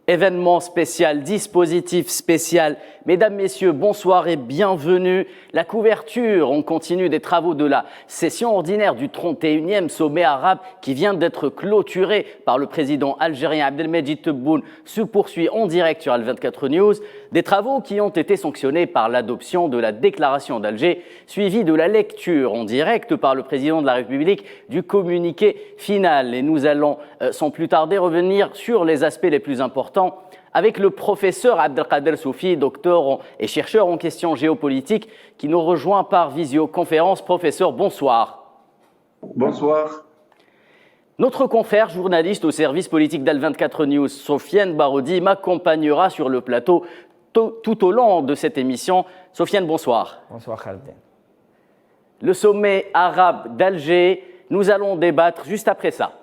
Événement spécial, dispositif spécial. Mesdames, Messieurs, bonsoir et bienvenue. La couverture, on continue des travaux de la session ordinaire du 31e sommet arabe qui vient d'être clôturé par le président algérien Abdelmejid Tebboune se poursuit en direct sur Al24 News. Des travaux qui ont été sanctionnés par l'adoption de la déclaration d'Alger, suivie de la lecture en direct par le président de la République du communiqué final. Et nous allons sans plus tarder revenir sur les aspects les plus importants avec le professeur Abdelkader Soufi, docteur et chercheur en questions géopolitiques, qui nous rejoint par visioconférence. Professeur, bonsoir. Bonsoir. Notre confrère journaliste au service politique d'Al24 News, Sofiane Baroudi, m'accompagnera sur le plateau tout au long de cette émission. Sofiane, bonsoir. Bonsoir Khaled. Le sommet arabe d'Alger, nous allons débattre juste après ça.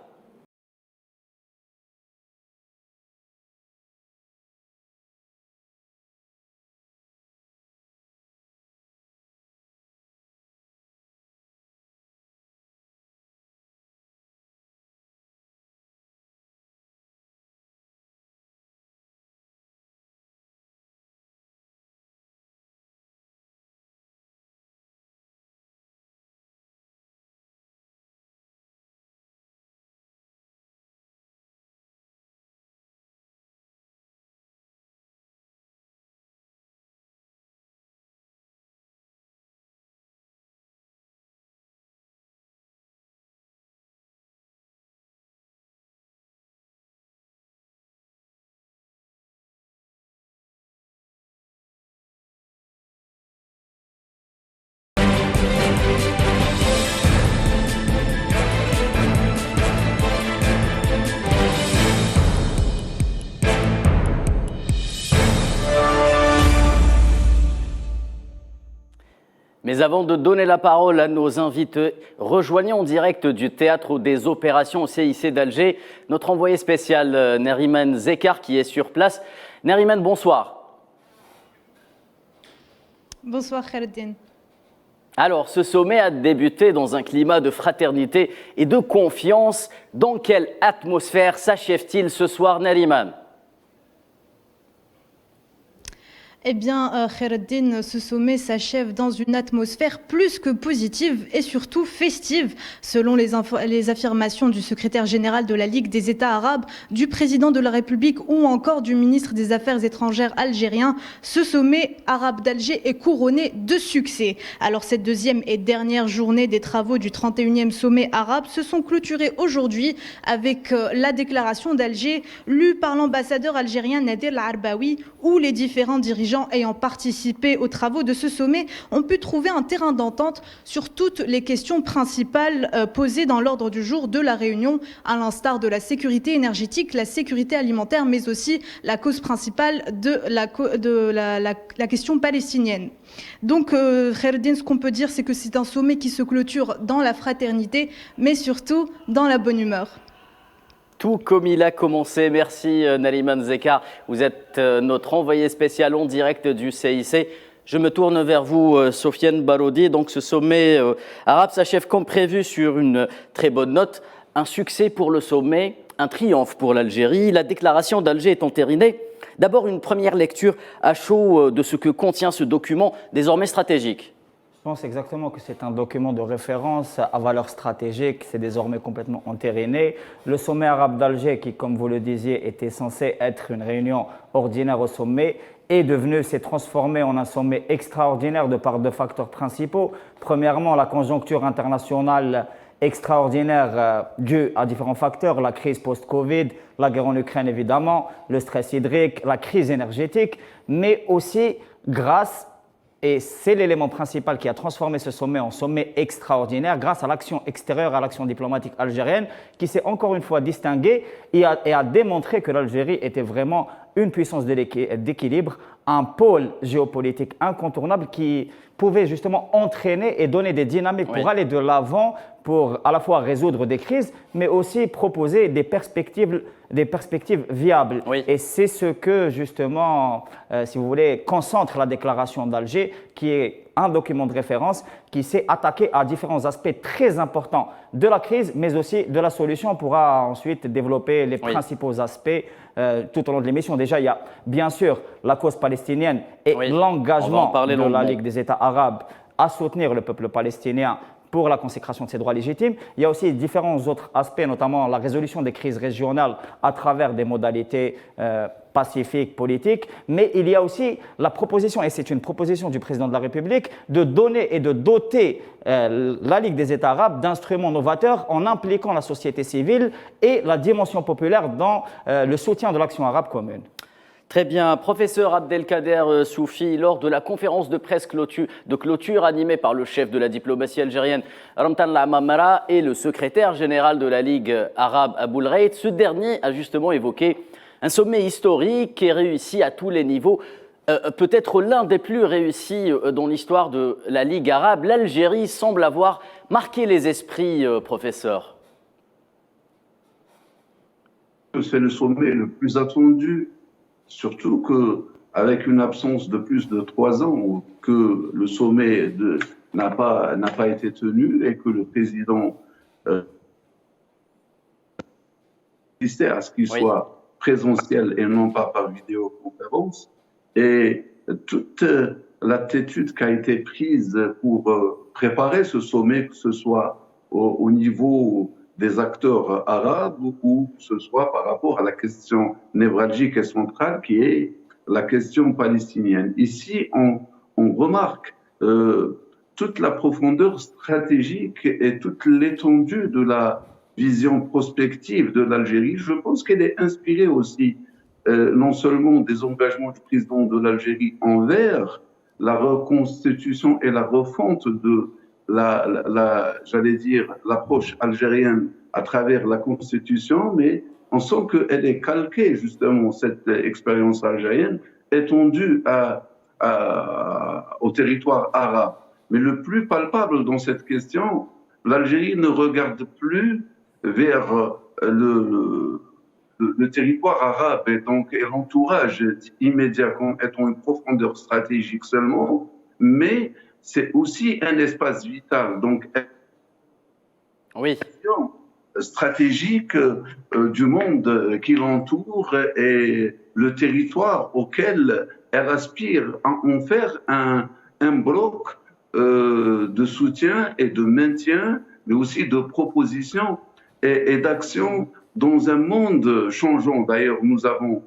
Mais avant de donner la parole à nos invités, rejoignons en direct du théâtre des opérations au CIC d'Alger notre envoyé spécial Neriman Zekar qui est sur place. Neriman, bonsoir. Bonsoir Khaled. Alors, ce sommet a débuté dans un climat de fraternité et de confiance. Dans quelle atmosphère s'achève-t-il ce soir, Neriman ? Eh bien, Khaireddin, ce sommet s'achève dans une atmosphère plus que positive et surtout festive. Selon les affirmations du secrétaire général de la Ligue des États arabes, du président de la République ou encore du ministre des Affaires étrangères algérien, ce sommet arabe d'Alger est couronné de succès. Alors, cette deuxième et dernière journée des travaux du 31e sommet arabe se sont clôturées aujourd'hui avec la déclaration d'Alger lue par l'ambassadeur algérien Nadir Al-Arbaoui, où les différents dirigeants ayant participé aux travaux de ce sommet ont pu trouver un terrain d'entente sur toutes les questions principales posées dans l'ordre du jour de la réunion, à l'instar de la sécurité énergétique, la sécurité alimentaire, mais aussi la cause principale de la question palestinienne. Donc, Khaireddin, ce qu'on peut dire, c'est que c'est un sommet qui se clôture dans la fraternité, mais surtout dans la bonne humeur. Tout comme il a commencé. Merci Neriman Zekar. Vous êtes notre envoyé spécial en direct du CIC. Je me tourne vers vous, Sofiane Baroudi. Donc ce sommet arabe s'achève comme prévu sur une très bonne note. Un succès pour le sommet, un triomphe pour l'Algérie. La déclaration d'Alger est entérinée. D'abord, une première lecture à chaud de ce que contient ce document désormais stratégique. Je pense exactement que c'est un document de référence à valeur stratégique, c'est désormais complètement entériné. Le sommet arabe d'Alger, qui, comme vous le disiez, était censé être une réunion ordinaire au sommet, s'est transformé en un sommet extraordinaire de par deux facteurs principaux. Premièrement, la conjoncture internationale extraordinaire due à différents facteurs, la crise post-Covid, la guerre en Ukraine évidemment, le stress hydrique, la crise énergétique, mais aussi grâce et c'est l'élément principal qui a transformé ce sommet en sommet extraordinaire grâce à l'action extérieure, à l'action diplomatique algérienne qui s'est encore une fois distinguée et a démontré que l'Algérie était vraiment une puissance d'équilibre, un pôle géopolitique incontournable qui pouvait justement entraîner et donner des dynamiques pour aller de l'avant pour à la fois résoudre des crises, mais aussi proposer des perspectives viables. Oui. Et c'est ce que, justement, si vous voulez, concentre la déclaration d'Alger, qui est un document de référence qui s'est attaqué à différents aspects très importants de la crise, mais aussi de la solution. On pourra ensuite développer les principaux aspects tout au long de l'émission. Déjà, il y a bien sûr la cause palestinienne et l'engagement de la Ligue des États arabes à soutenir le peuple palestinien pour la consécration de ses droits légitimes. Il y a aussi différents autres aspects, notamment la résolution des crises régionales à travers des modalités pacifiques, politiques, mais il y a aussi la proposition, et c'est une proposition du président de la République, de donner et de doter la Ligue des États arabes d'instruments novateurs en impliquant la société civile et la dimension populaire dans le soutien de l'action arabe commune. Très bien. Professeur Abdelkader Soufi, lors de la conférence de presse de clôture animée par le chef de la diplomatie algérienne, Ramtan Lamamara, et le secrétaire général de la Ligue arabe, Aboul Reit, ce dernier a justement évoqué un sommet historique et réussi à tous les niveaux, peut-être l'un des plus réussis dans l'histoire de la Ligue arabe. L'Algérie semble avoir marqué les esprits, professeur. C'est le sommet le plus attendu. Surtout qu'avec une absence de plus de 3 ans, que le sommet n'a pas été tenu et que le président insistait à ce qu'il soit présentiel et non pas par vidéoconférence. Et toute l'attitude qui a été prise pour préparer ce sommet, que ce soit au niveau des acteurs arabes ou que ce soit par rapport à la question névralgique et centrale qui est la question palestinienne. Ici, on remarque toute la profondeur stratégique et toute l'étendue de la vision prospective de l'Algérie. Je pense qu'elle est inspirée aussi non seulement des engagements du président de l'Algérie envers la reconstitution et la refonte de j'allais dire, l'approche algérienne à travers la Constitution, mais on sent qu'elle est calquée, justement, cette expérience algérienne, étendue au territoire arabe. Mais le plus palpable dans cette question, l'Algérie ne regarde plus vers le territoire arabe et donc l'entourage immédiat comme étant une profondeur stratégique seulement, mais c'est aussi un espace vital, donc stratégique du monde qui l'entoure et le territoire auquel elle aspire à en faire un bloc de soutien et de maintien, mais aussi de proposition et d'action dans un monde changeant. D'ailleurs, nous avons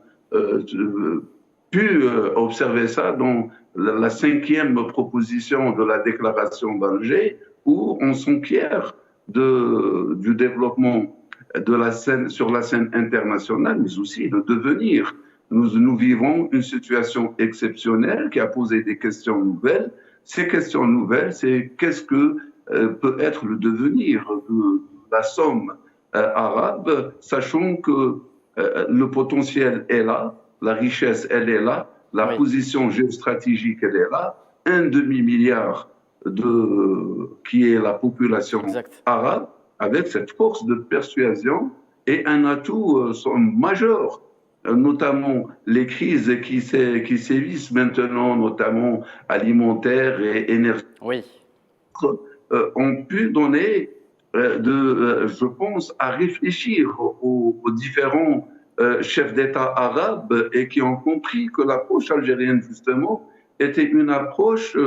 pu observer ça dans la 5e proposition de la déclaration d'Alger, où on s'enquiert du développement de la scène, sur la scène internationale, mais aussi de devenir. Nous vivons une situation exceptionnelle qui a posé des questions nouvelles. Ces questions nouvelles, c'est qu'est-ce que peut être le devenir de la Somme arabe, sachant que le potentiel est là, la richesse, elle est là, la position géostratégique, elle est là, 1 demi-milliard qui est la population arabe, avec cette force de persuasion et un atout majeur, notamment les crises qui sévissent maintenant, notamment alimentaires et énergétiques, ont pu donner, je pense, à réfléchir aux différents chefs d'État arabes et qui ont compris que l'approche algérienne, justement, était une approche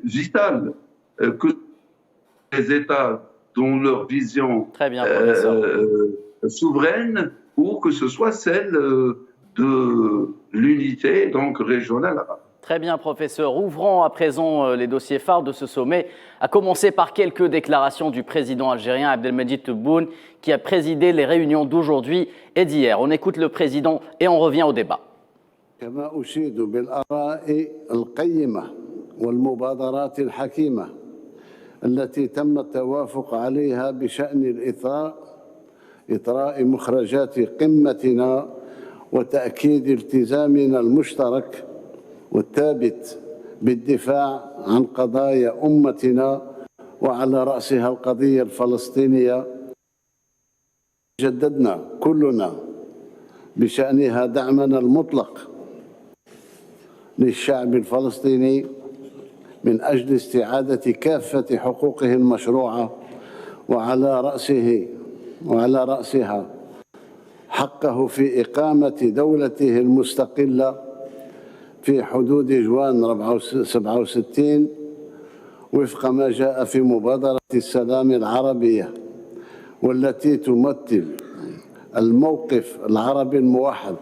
vitale, que les États dont leur vision souveraine ou que ce soit celle de l'unité donc régionale arabe. Très bien, professeur. Ouvrons à présent les dossiers phares de ce sommet, à commencer par quelques déclarations du président algérien Abdelmadjid Tebboune, qui a présidé les réunions d'aujourd'hui et d'hier. On écoute le président et on revient au débat. كما أشيد بالآراء القيمة والمبادرات الحكيمة التي تم التوافق عليها بشأن إطراء مخرجات قمتنا وتأكيد التزامنا المشترك والثابت بالدفاع عن قضايا أمتنا وعلى رأسها القضية الفلسطينية. جددنا كلنا بشأنها دعمنا المطلق للشعب الفلسطيني من أجل استعادة كافة حقوقه المشروعة، وعلى رأسها حقه في إقامة دولته المستقلة في حدود جوان 67 وفق ما جاء في مبادرة السلام العربية، والتي تمثل الموقف العربي الموحد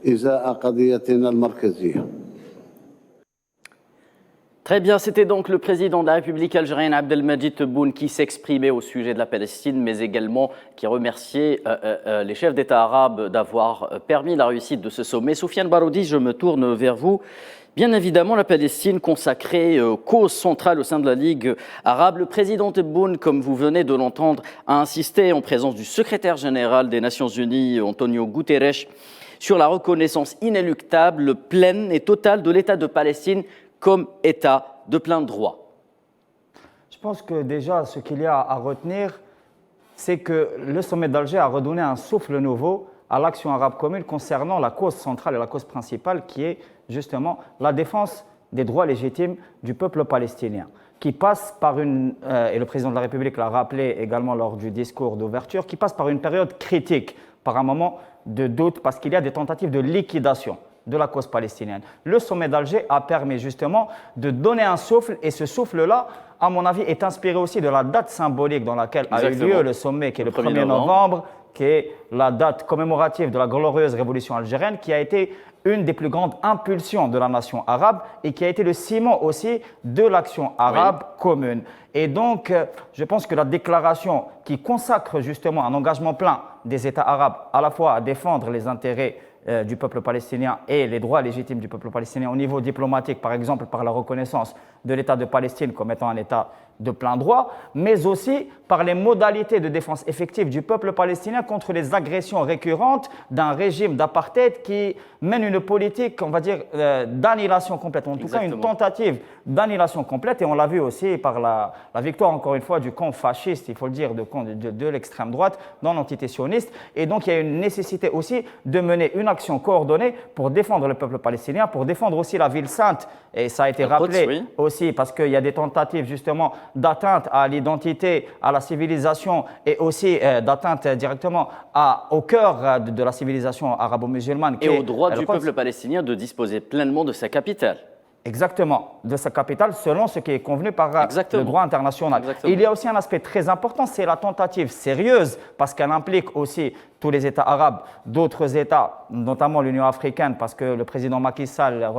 إزاء قضيتنا المركزية. Très bien, c'était donc le président de la République algérienne Abdelmadjid Tebboune qui s'exprimait au sujet de la Palestine, mais également qui remerciait les chefs d'État arabes d'avoir permis la réussite de ce sommet. Soufiane Baroudi, je me tourne vers vous. Bien évidemment, la Palestine consacrée cause centrale au sein de la Ligue arabe. Le président Tebboune, comme vous venez de l'entendre, a insisté en présence du secrétaire général des Nations Unies, Antonio Guterres, sur la reconnaissance inéluctable, pleine et totale de l'État de Palestine comme État de plein droit. Je pense que déjà, ce qu'il y a à retenir, c'est que le sommet d'Alger a redonné un souffle nouveau à l'action arabe commune concernant la cause centrale et la cause principale qui est justement la défense des droits légitimes du peuple palestinien, qui passe par et le président de la République l'a rappelé également lors du discours d'ouverture, qui passe par une période critique, par un moment de doute, parce qu'il y a des tentatives de liquidation de la cause palestinienne. Le sommet d'Alger a permis justement de donner un souffle, et ce souffle-là, à mon avis, est inspiré aussi de la date symbolique dans laquelle a eu lieu le sommet, qui est le 1er novembre, qui est la date commémorative de la glorieuse révolution algérienne, qui a été une des plus grandes impulsions de la nation arabe et qui a été le ciment aussi de l'action arabe commune. Et donc, je pense que la déclaration qui consacre justement un engagement plein des États arabes, à la fois à défendre les intérêts du peuple palestinien et les droits légitimes du peuple palestinien au niveau diplomatique, par exemple par la reconnaissance de l'État de Palestine comme étant un État de plein droit, mais aussi par les modalités de défense effective du peuple palestinien contre les agressions récurrentes d'un régime d'apartheid qui mène une politique, on va dire, d'annihilation complète, en tout cas une tentative d'annihilation complète, et on l'a vu aussi par la victoire, encore une fois, du camp fasciste, il faut le dire, de l'extrême droite dans l'entité sioniste. Et donc il y a une nécessité aussi de mener une action coordonnée pour défendre le peuple palestinien, pour défendre aussi la ville sainte, et ça a été rappelé aussi parce qu'il y a des tentatives justement d'atteinte à l'identité, à la civilisation, et aussi d'atteinte directement au cœur de la civilisation arabo-musulmane. Et au droit du peuple palestinien de disposer pleinement de sa capitale. Exactement, de sa capitale, selon ce qui est convenu par le droit international. Et il y a aussi un aspect très important, c'est la tentative sérieuse, parce qu'elle implique aussi tous les États arabes, d'autres États, notamment l'Union africaine, parce que le président Macky Sall,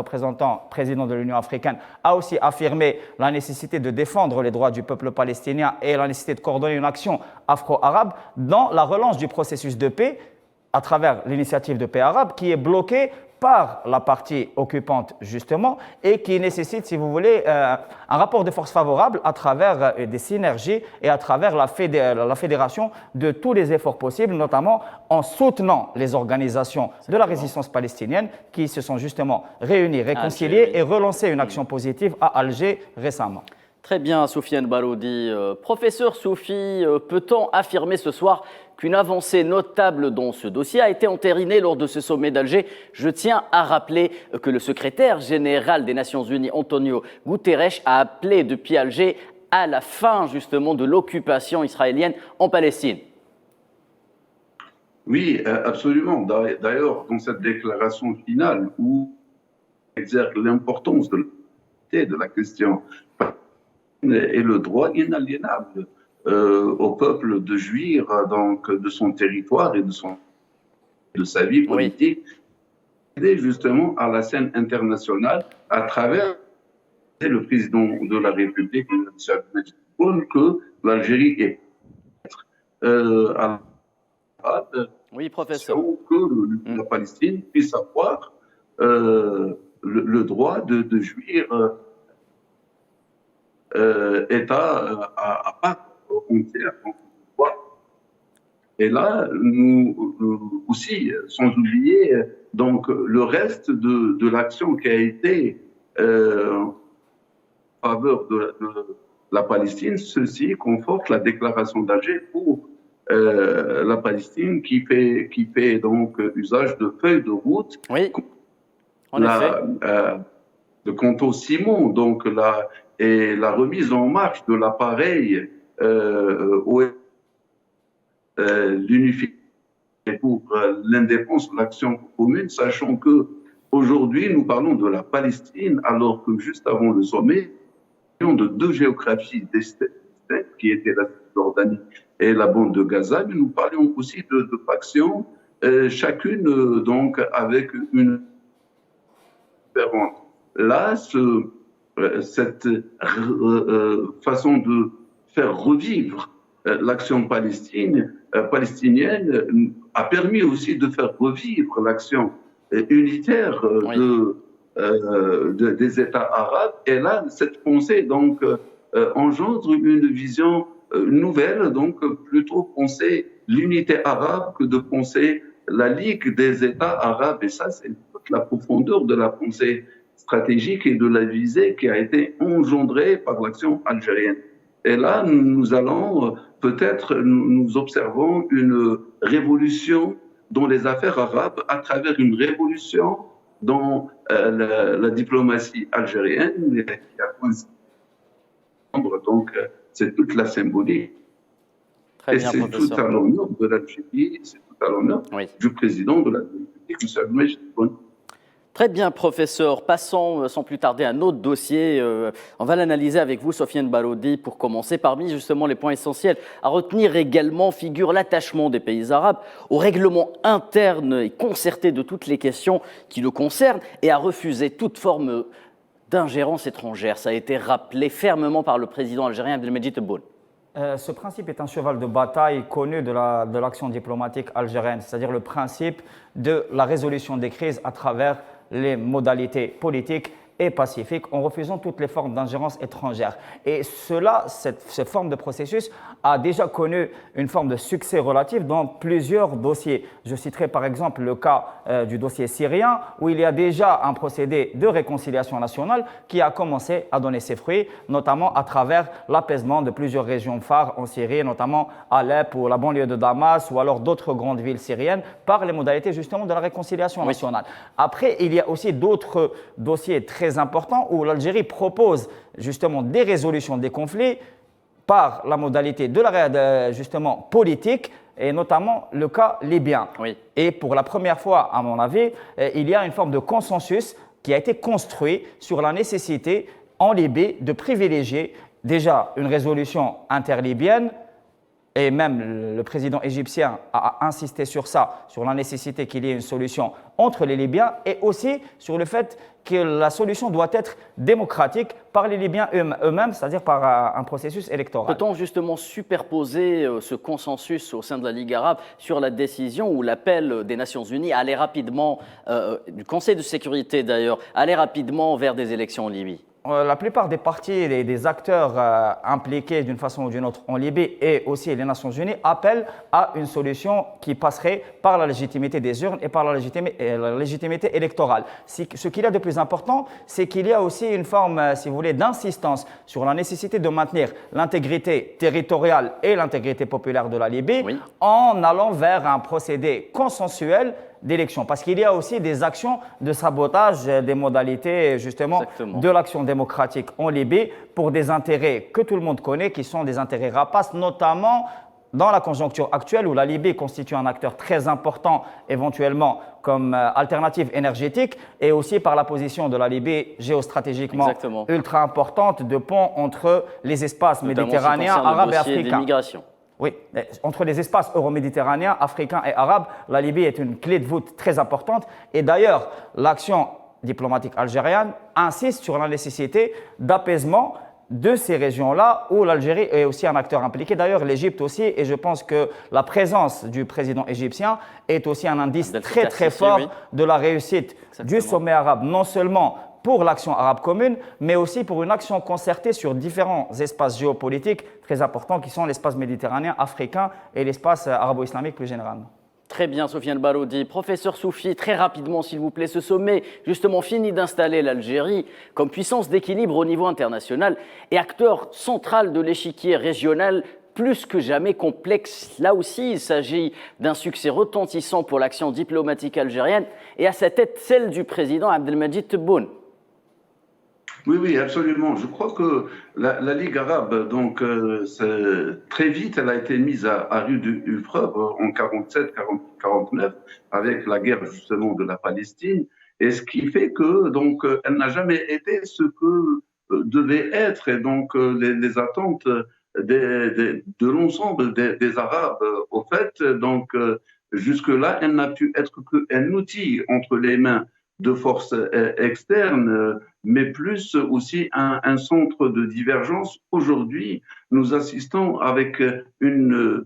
président de l'Union africaine, a aussi affirmé la nécessité de défendre les droits du peuple palestinien et la nécessité de coordonner une action afro-arabe dans la relance du processus de paix à travers l'initiative de paix arabe qui est bloquée par la partie occupante justement, et qui nécessite, si vous voulez, un rapport de force favorable à travers des synergies et à travers la fédération de tous les efforts possibles, notamment en soutenant les organisations de la résistance palestinienne qui se sont justement réunies, réconciliées et relancé une action positive à Alger récemment. Très bien, Soufiane Baroudi. Professeur Soufi, peut-on affirmer ce soir qu'une avancée notable dans ce dossier a été entérinée lors de ce sommet d'Alger? Je tiens à rappeler que le secrétaire général des Nations Unies, Antonio Guterres, a appelé depuis Alger à la fin justement de l'occupation israélienne en Palestine. Oui, absolument. D'ailleurs, dans cette déclaration finale où on exerce l'importance de la question et le droit inaliénable au peuple de jouir donc de son territoire et de sa vie politique, justement à la scène internationale à travers le président de la République, que l'Algérie est oui, professeur, que la Palestine puisse avoir le droit de jouir État à part entière. Et là, nous aussi, sans oublier donc le reste de l'action qui a été en faveur la Palestine. Ceci conforte la déclaration d'Alger pour la Palestine qui fait donc usage de feuilles de route. Oui, en effet. De Conto Simon, donc et la remise en marche de l'appareil l'unification pour l'indépendance de l'action commune, sachant que aujourd'hui nous parlons de la Palestine, alors que juste avant le sommet, nous de deux géographies distinctes qui étaient la Cisjordanie et la bande de Gaza, mais nous parlions aussi de factions, chacune donc avec une différente. Là, cette façon de faire revivre l'action palestinienne a permis aussi de faire revivre l'action unitaire des États arabes. Et là, cette pensée donc engendre une vision nouvelle, donc plutôt penser l'unité arabe que de penser la Ligue des États arabes. Et ça, c'est toute la profondeur de la pensée stratégique et de la visée qui a été engendrée par l'action algérienne. Et là, nous allons peut-être, nous observons une révolution dans les affaires arabes à travers une révolution dans la diplomatie algérienne qui a coïncidé. Donc, c'est toute la symbolique. Très et bien, c'est tout à l'honneur de l'Algérie, c'est tout à l'honneur du président de la République, M. Abdelmadjid Tebboune. Très bien, professeur. Passons sans plus tarder à un autre dossier. On va l'analyser avec vous, Sofiane Baroudi, pour commencer. Parmi justement les points essentiels à retenir également figure l'attachement des pays arabes au règlement interne et concerté de toutes les questions qui le concernent et à refuser toute forme d'ingérence étrangère. Ça a été rappelé fermement par le président algérien Abdelmadjid Tebboune. Ce principe est un cheval de bataille connu de l'action diplomatique algérienne, c'est-à-dire le principe de la résolution des crises à travers les modalités politiques et pacifiques en refusant toutes les formes d'ingérence étrangère. Et cette forme de processus a déjà connu une forme de succès relatif dans plusieurs dossiers. Je citerai par exemple le cas du dossier syrien où il y a déjà un procédé de réconciliation nationale qui a commencé à donner ses fruits, notamment à travers l'apaisement de plusieurs régions phares en Syrie, notamment Alep ou la banlieue de Damas ou alors d'autres grandes villes syriennes par les modalités justement de la réconciliation nationale. Après, il y a aussi d'autres dossiers très importants où l'Algérie propose justement des résolutions des conflits par la modalité de la justement politique et notamment le cas libyen. Et pour la première fois, à mon avis, il y a une forme de consensus qui a été construit sur la nécessité en Libye de privilégier déjà une résolution interlibyenne. Et même le président égyptien a insisté sur ça, sur la nécessité qu'il y ait une solution entre les Libyens et aussi sur le fait que la solution doit être démocratique par les Libyens eux-mêmes, c'est-à-dire par un processus électoral. Peut-on justement superposer ce consensus au sein de la Ligue arabe sur la décision ou l'appel des Nations Unies à aller rapidement, du Conseil de sécurité d'ailleurs, aller rapidement vers des élections en Libye ? La plupart des partis et des acteurs impliqués d'une façon ou d'une autre en Libye et aussi les Nations Unies appellent à une solution qui passerait par la légitimité des urnes et par la légitimité électorale. Ce qu'il y a de plus important, c'est qu'il y a aussi une forme, si vous voulez, d'insistance sur la nécessité de maintenir l'intégrité territoriale et l'intégrité populaire de la Libye en allant vers un procédé consensuel d'élection, parce qu'il y a aussi des actions de sabotage des modalités justement de l'action démocratique en Libye pour des intérêts que tout le monde connaît, qui sont des intérêts rapaces, notamment dans la conjoncture actuelle où la Libye constitue un acteur très important éventuellement comme alternative énergétique et aussi par la position de la Libye géostratégiquement ultra importante de pont entre les espaces méditerranéens, arabes et africains. Oui, entre les espaces euro-méditerranéens, africains et arabes, la Libye est une clé de voûte très importante. Et d'ailleurs, l'action diplomatique algérienne insiste sur la nécessité d'apaisement de ces régions-là où l'Algérie est aussi un acteur impliqué. D'ailleurs, l'Égypte aussi, et je pense que la présence du président égyptien est aussi un indice très très fort de la réussite du sommet arabe, non seulement pour l'action arabe commune, mais aussi pour une action concertée sur différents espaces géopolitiques très importants qui sont l'espace méditerranéen, africain et l'espace arabo-islamique plus généralement. Très bien, Sofiane Baroudi. Professeur Soufi, très rapidement, s'il vous plaît, ce sommet, justement, finit d'installer l'Algérie comme puissance d'équilibre au niveau international et acteur central de l'échiquier régional plus que jamais complexe. Là aussi, il s'agit d'un succès retentissant pour l'action diplomatique algérienne et à sa tête, celle du président Abdelmadjid Tebboune. Oui, absolument. Je crois que la Ligue arabe, donc très vite, elle a été mise à rude épreuve en 47, 49, avec la guerre justement de la Palestine, et ce qui fait que donc elle n'a jamais été ce que devait être, et donc les attentes de l'ensemble des Arabes. Au fait, donc jusque-là, elle n'a pu être qu'un outil entre les mains de forces externes, mais plus aussi un centre de divergence. Aujourd'hui, nous assistons avec une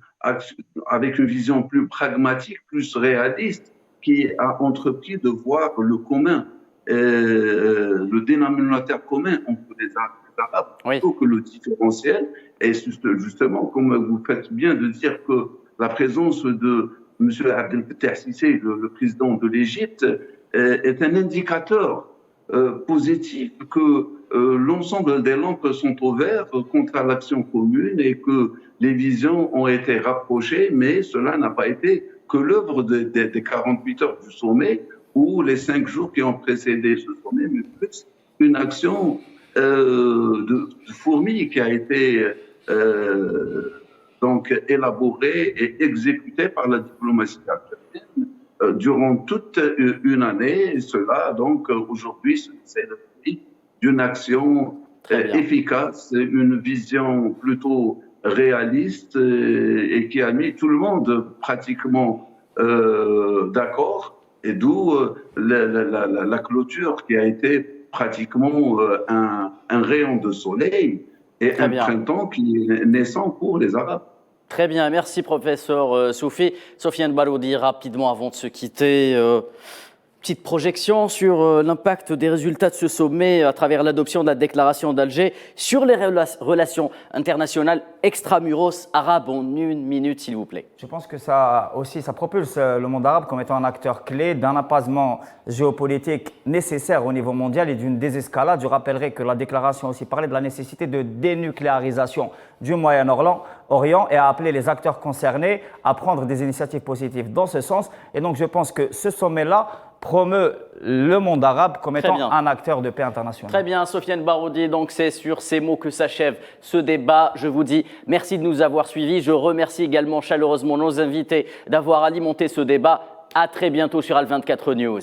vision plus pragmatique, plus réaliste, qui a entrepris de voir le commun, le dénominateur commun entre les Arabes, plutôt que le différentiel. Et justement, comme vous faites bien de dire que la présence de M. Abdel Fattah Sissi, le président de l'Égypte, est un indicateur positif que l'ensemble des lampes sont au vert quant à l'action commune et que les visions ont été rapprochées, mais cela n'a pas été que l'œuvre des 48 heures du sommet ou les 5 jours qui ont précédé ce sommet, mais plus une action de fourmi qui a été donc élaborée et exécutée par la diplomatie algérienne durant toute une année. Et cela, donc, aujourd'hui, c'est le fruit d'une action efficace, une vision plutôt réaliste et qui a mis tout le monde pratiquement d'accord. Et d'où la clôture qui a été pratiquement un rayon de soleil et un printemps qui est naissant pour les Arabes. Très bien, merci professeur Soufi. Sofiane Baroudi, rapidement avant de se quitter, petite projection sur l'impact des résultats de ce sommet à travers l'adoption de la déclaration d'Alger sur les relations internationales extramuros arabes en 1 minute, s'il vous plaît. Je pense que ça propulse le monde arabe comme étant un acteur clé d'un apaisement géopolitique nécessaire au niveau mondial et d'une désescalade. Je rappellerai que la déclaration aussi parlait de la nécessité de dénucléarisation du Moyen-Orient et a appelé les acteurs concernés à prendre des initiatives positives dans ce sens. Et donc je pense que ce sommet-là promeut le monde arabe comme étant un acteur de paix international. Très bien, Sofiane Baroudi, donc c'est sur ces mots que s'achève ce débat. Je vous dis merci de nous avoir suivis. Je remercie également chaleureusement nos invités d'avoir alimenté ce débat. À très bientôt sur Al 24 News.